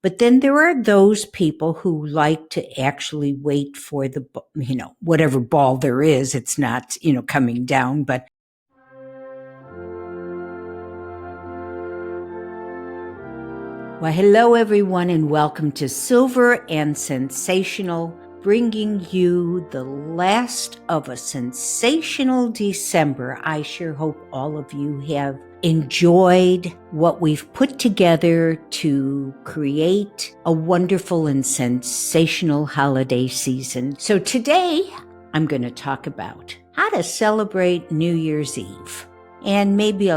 But then there are those people who like to actually wait for the, whatever ball there is. It's not, coming down, but well, hello everyone, and welcome to Silver and Sensational, bringing you the last of a sensational December. I sure hope all of you have enjoyed what we've put together to create a wonderful and sensational holiday season. So today, I'm going to talk about how to celebrate New Year's Eve. And maybe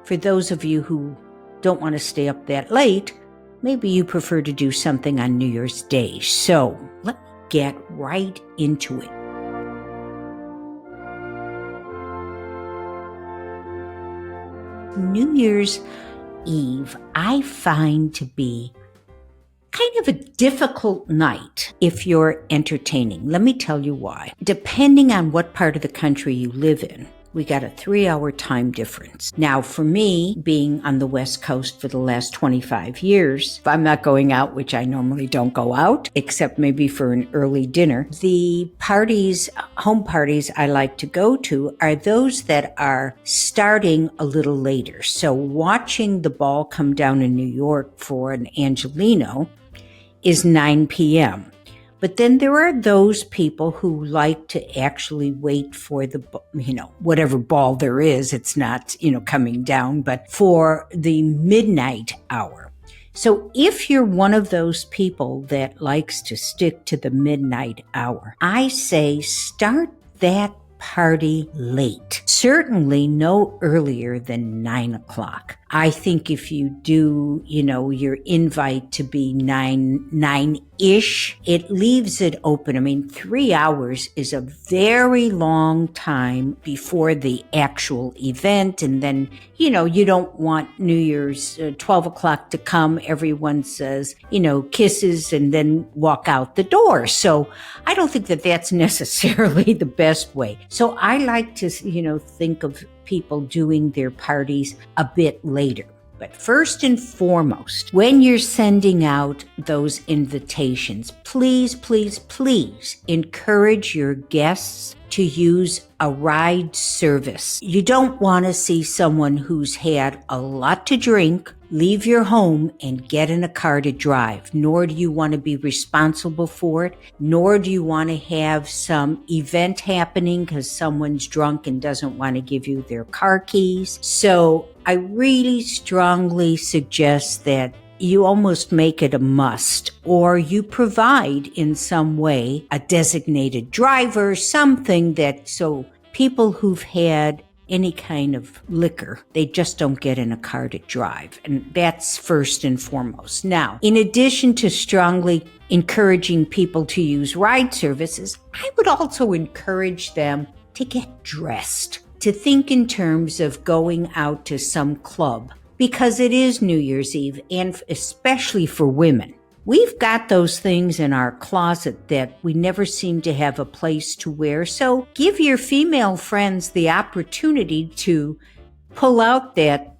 for those of you who don't want to stay up that late, maybe you prefer to do something on New Year's Day. So let's get right into it. New Year's Eve, I find to be kind of a difficult night if you're entertaining. Let me tell you why. Depending on what part of the country you live in, we got a 3-hour time difference. Now, for me, being on the West Coast for the last 25 years, if I'm not going out, which I normally don't go out, except maybe for an early dinner, the home parties I like to go to are those that are starting a little later. So watching the ball come down in New York for an Angelino is 9 p.m. But then there are those people who like to actually wait for the, whatever ball there is. It's not, coming down, but for the midnight hour. So if you're one of those people that likes to stick to the midnight hour, I say start that party late. Certainly no earlier than 9 o'clock. I think if you do, your invite to be nine-ish, it leaves it open. I mean, 3 hours is a very long time before the actual event. And then, you don't want New Year's 12 o'clock to come. Everyone says, kisses and then walk out the door. So I don't think that that's necessarily the best way. So I like to, think of people doing their parties a bit later. But first and foremost, when you're sending out those invitations, please, please, please encourage your guests to use a ride service. You don't want to see someone who's had a lot to drink leave your home and get in a car to drive, nor do you want to be responsible for it, nor do you want to have some event happening because someone's drunk and doesn't want to give you their car keys. So I really strongly suggest that you almost make it a must, or you provide in some way a designated driver, something that so people who've had any kind of liquor, they just don't get in a car to drive. And that's first and foremost. Now, in addition to strongly encouraging people to use ride services, I would also encourage them to get dressed, to think in terms of going out to some club, because it is New Year's Eve, and especially for women. We've got those things in our closet that we never seem to have a place to wear. So give your female friends the opportunity to pull out that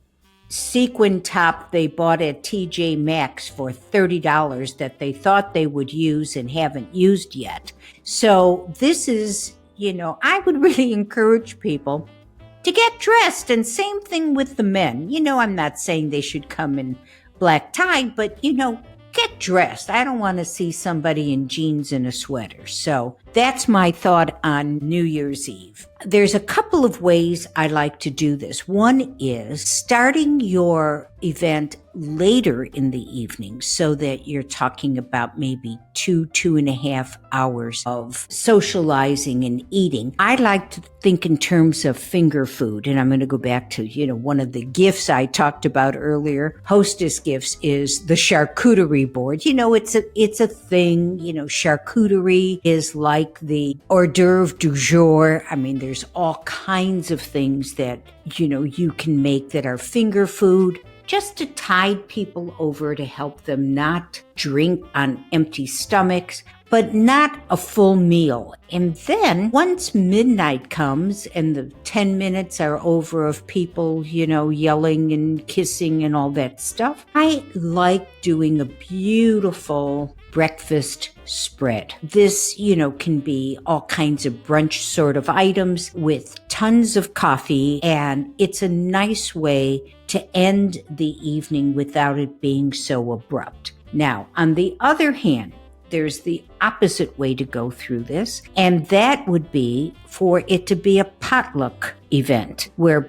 sequin top they bought at TJ Maxx for $30 that they thought they would use and haven't used yet. So this is, I would really encourage people to get dressed. And same thing with the men. I'm not saying they should come in black tie, but, get dressed. I don't want to see somebody in jeans and a sweater. So that's my thought on New Year's Eve. There's a couple of ways I like to do this. One is starting your event later in the evening so that you're talking about maybe 2.5 hours of socializing and eating. I like to think in terms of finger food, and I'm going to go back to, one of the gifts I talked about earlier, hostess gifts, is the charcuterie board. It's a thing, charcuterie is like the hors d'oeuvre du jour. I mean, there's all kinds of things that, you can make that are finger food. just to tide people over, to help them not drink on empty stomachs, but not a full meal. And then once midnight comes and the 10 minutes are over of people, yelling and kissing and all that stuff, I like doing a beautiful breakfast spread. This, can be all kinds of brunch sort of items with tons of coffee, and it's a nice way to end the evening without it being so abrupt. Now, on the other hand, there's the opposite way to go through this, and that would be for it to be a potluck event where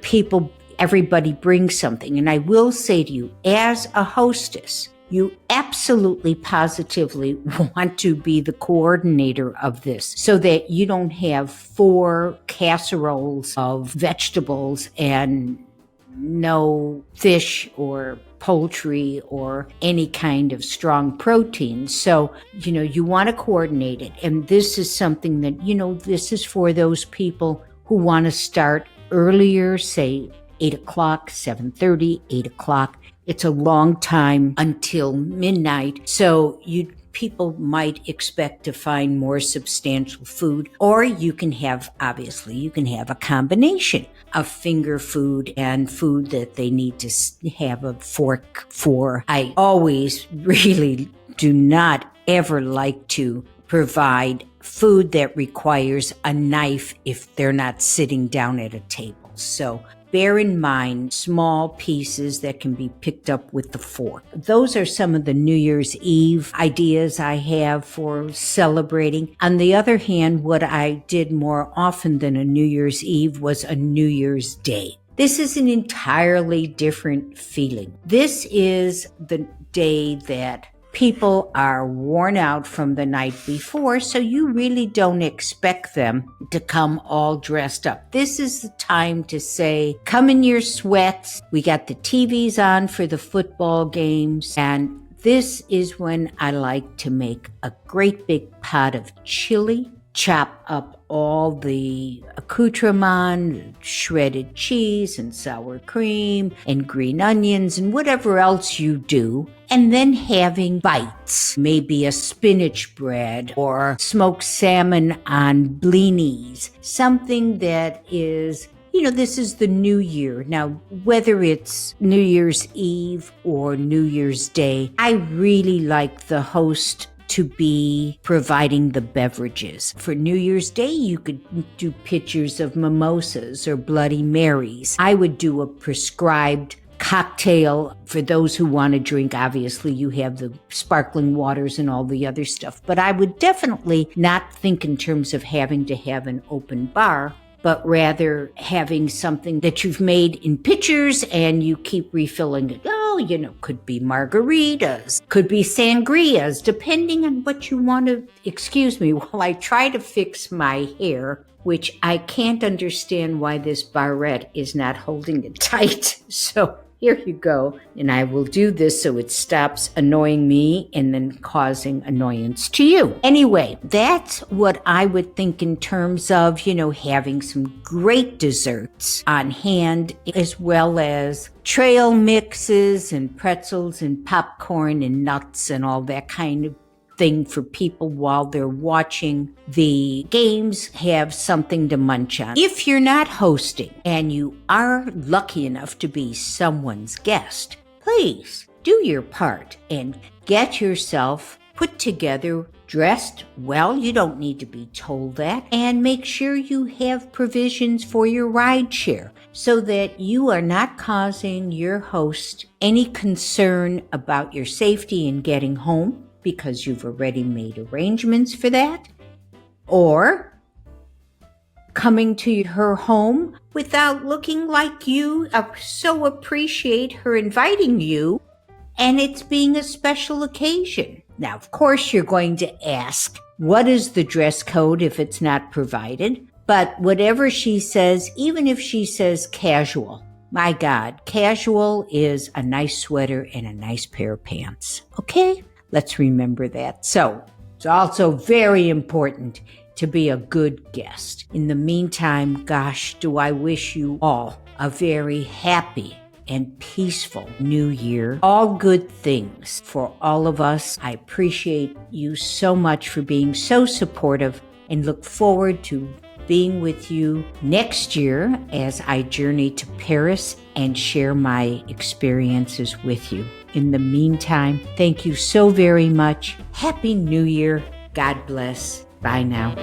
everybody brings something. And I will say to you, as a hostess, you absolutely positively want to be the coordinator of this so that you don't have 4 casseroles of vegetables and no fish or poultry or any kind of strong protein. So, you want to coordinate it. And this is something that, this is for those people who want to start earlier, say 8 o'clock, 7:30, 8 o'clock. It's a long time until midnight. So people might expect to find more substantial food, or you can have a combination of finger food and food that they need to have a fork for. I always really do not ever like to provide food that requires a knife if they're not sitting down at a table. So bear in mind small pieces that can be picked up with the fork. Those are some of the New Year's Eve ideas I have for celebrating. On the other hand, what I did more often than a New Year's Eve was a New Year's Day. This is an entirely different feeling. This is the day that people are worn out from the night before, so you really don't expect them to come all dressed up. This is the time to say, come in your sweats. We got the TVs on for the football games, and this is when I like to make a great big pot of chili, chop up all the accoutrement, shredded cheese and sour cream and green onions and whatever else you do, and then having bites, maybe a spinach bread or smoked salmon on blinis, something that is, this is the new year. Now, whether it's New Year's Eve or New Year's Day, I really like the host to be providing the beverages. For New Year's Day, you could do pitchers of mimosas or Bloody Marys. I would do a prescribed cocktail for those who want to drink. Obviously, you have the sparkling waters and all the other stuff, but I would definitely not think in terms of having to have an open bar, but rather having something that you've made in pitchers and you keep refilling it. Could be margaritas, could be sangrias, depending on what you want to. Excuse me while I try to fix my hair, which I can't understand why this barrette is not holding it tight. So here you go. And I will do this so it stops annoying me and then causing annoyance to you. Anyway, that's what I would think in terms of, having some great desserts on hand, as well as trail mixes and pretzels and popcorn and nuts and all that kind of thing for people while they're watching the games, have something to munch on. If you're not hosting and you are lucky enough to be someone's guest, please do your part and get yourself put together, dressed well. You don't need to be told that. And make sure you have provisions for your ride share so that you are not causing your host any concern about your safety in getting home, because you've already made arrangements for that, or coming to her home without looking like you so appreciate her inviting you and it's being a special occasion. Now, of course, you're going to ask, what is the dress code if it's not provided? But whatever she says, even if she says casual, my God, casual is a nice sweater and a nice pair of pants. Okay? Let's remember that. So it's also very important to be a good guest. In the meantime, gosh, do I wish you all a very happy and peaceful new year. All good things for all of us. I appreciate you so much for being so supportive and look forward to being with you next year as I journey to Paris and share my experiences with you. In the meantime, thank you so very much. Happy New Year. God bless. Bye now.